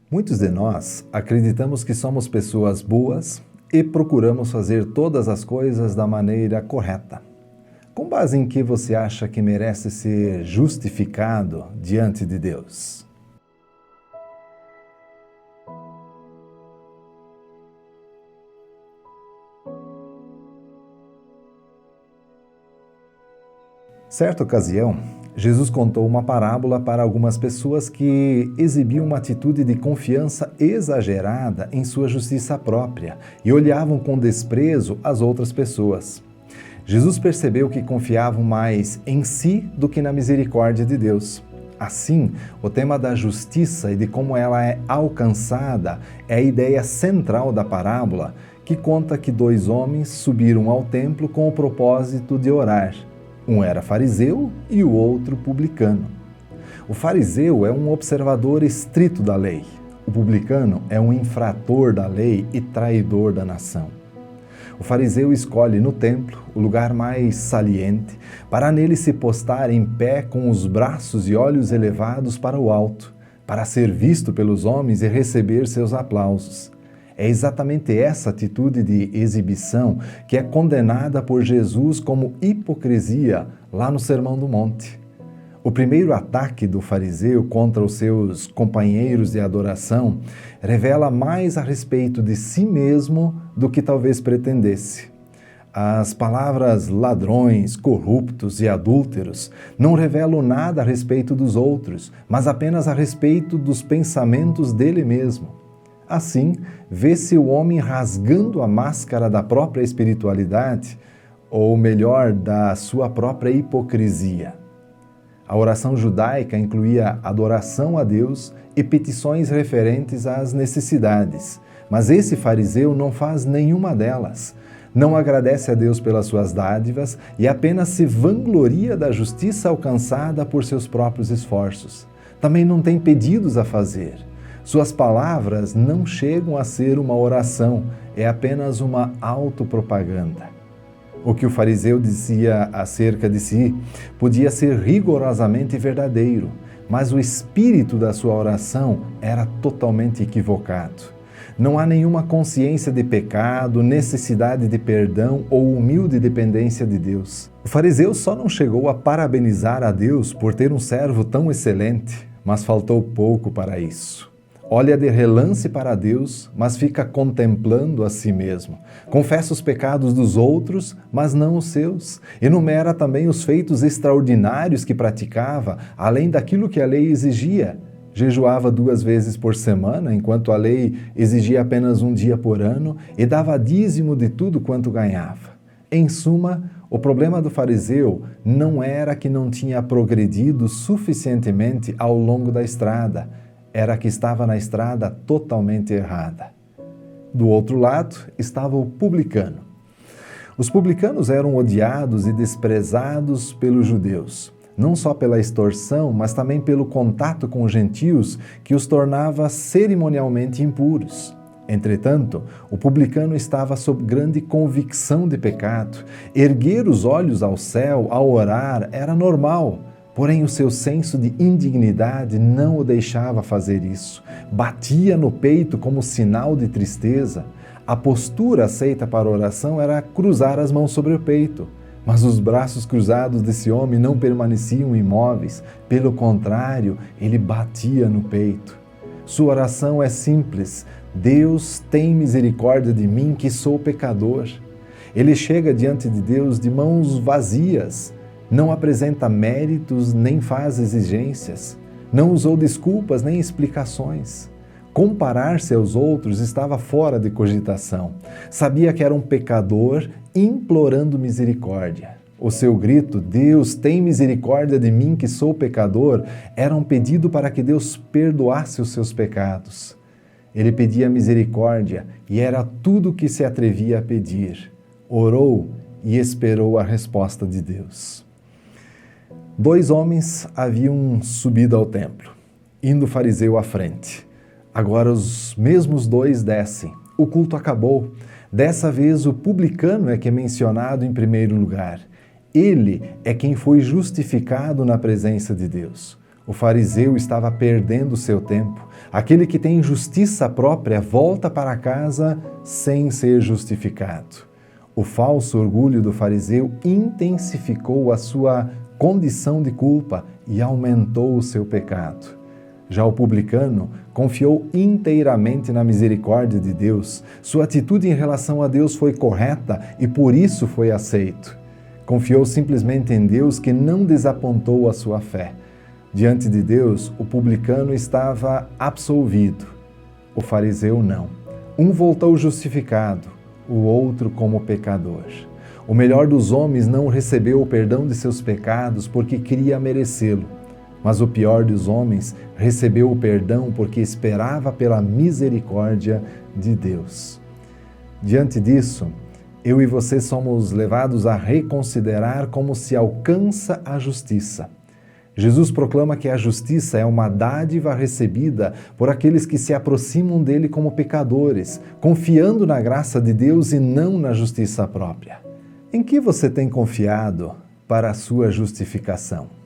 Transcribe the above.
Muitos de nós acreditamos que somos pessoas boas e procuramos fazer todas as coisas da maneira correta. Com base em que você acha que merece ser justificado diante de Deus? Certa ocasião, Jesus contou uma parábola para algumas pessoas que exibiam uma atitude de confiança exagerada em sua justiça própria e olhavam com desprezo as outras pessoas. Jesus percebeu que confiavam mais em si do que na misericórdia de Deus. Assim, o tema da justiça e de como ela é alcançada é a ideia central da parábola, que conta que dois homens subiram ao templo com o propósito de orar. Um era fariseu e o outro publicano. O fariseu é um observador estrito da lei. O publicano é um infrator da lei e traidor da nação. O fariseu escolhe no templo o lugar mais saliente para nele se postar em pé com os braços e olhos elevados para o alto, para ser visto pelos homens e receber seus aplausos. É exatamente essa atitude de exibição que é condenada por Jesus como hipocrisia lá no Sermão do Monte. O primeiro ataque do fariseu contra os seus companheiros de adoração revela mais a respeito de si mesmo do que talvez pretendesse. As palavras ladrões, corruptos e adúlteros não revelam nada a respeito dos outros, mas apenas a respeito dos pensamentos dele mesmo. Assim, vê-se o homem rasgando a máscara da própria espiritualidade, ou melhor, da sua própria hipocrisia. A oração judaica incluía adoração a Deus e petições referentes às necessidades, mas esse fariseu não faz nenhuma delas. Não agradece a Deus pelas suas dádivas e apenas se vangloria da justiça alcançada por seus próprios esforços. Também não tem pedidos a fazer. Suas palavras não chegam a ser uma oração, é apenas uma autopropaganda. O que o fariseu dizia acerca de si podia ser rigorosamente verdadeiro, mas o espírito da sua oração era totalmente equivocado. Não há nenhuma consciência de pecado, necessidade de perdão ou humilde dependência de Deus. O fariseu só não chegou a parabenizar a Deus por ter um servo tão excelente, mas faltou pouco para isso. Olha de relance para Deus, mas fica contemplando a si mesmo. Confessa os pecados dos outros, mas não os seus. Enumera também os feitos extraordinários que praticava, além daquilo que a lei exigia. Jejuava 2 vezes por semana, enquanto a lei exigia apenas um dia por ano, e dava dízimo de tudo quanto ganhava. Em suma, o problema do fariseu não era que não tinha progredido suficientemente ao longo da estrada, era que estava na estrada totalmente errada. Do outro lado estava o publicano. Os publicanos eram odiados e desprezados pelos judeus, não só pela extorsão, mas também pelo contato com os gentios que os tornava cerimonialmente impuros. Entretanto, o publicano estava sob grande convicção de pecado. Erguer os olhos ao céu ao orar era normal. Porém, o seu senso de indignidade não o deixava fazer isso. Batia no peito como sinal de tristeza. A postura aceita para a oração era cruzar as mãos sobre o peito. Mas os braços cruzados desse homem não permaneciam imóveis. Pelo contrário, ele batia no peito. Sua oração é simples. Deus tem misericórdia de mim, que sou pecador. Ele chega diante de Deus de mãos vazias. Não apresenta méritos nem faz exigências, não usou desculpas nem explicações. Comparar-se aos outros estava fora de cogitação. Sabia que era um pecador implorando misericórdia. O seu grito, Deus tem misericórdia de mim que sou pecador, era um pedido para que Deus perdoasse os seus pecados. Ele pedia misericórdia e era tudo o que se atrevia a pedir. Orou e esperou a resposta de Deus. 2 homens haviam subido ao templo, indo o fariseu à frente. Agora os mesmos 2 descem. O culto acabou. Dessa vez o publicano é que é mencionado em primeiro lugar. Ele é quem foi justificado na presença de Deus. O fariseu estava perdendo seu tempo. Aquele que tem justiça própria volta para casa sem ser justificado. O falso orgulho do fariseu intensificou a sua condição de culpa e aumentou o seu pecado. Já o publicano confiou inteiramente na misericórdia de Deus. Sua atitude em relação a Deus foi correta e por isso foi aceito. Confiou simplesmente em Deus, que não desapontou a sua fé. Diante de Deus, o publicano estava absolvido. O fariseu não. Um voltou justificado, o outro como pecador. O melhor dos homens não recebeu o perdão de seus pecados porque queria merecê-lo. Mas o pior dos homens recebeu o perdão porque esperava pela misericórdia de Deus. Diante disso, eu e você somos levados a reconsiderar como se alcança a justiça. Jesus proclama que a justiça é uma dádiva recebida por aqueles que se aproximam dele como pecadores, confiando na graça de Deus e não na justiça própria. Em que você tem confiado para a sua justificação?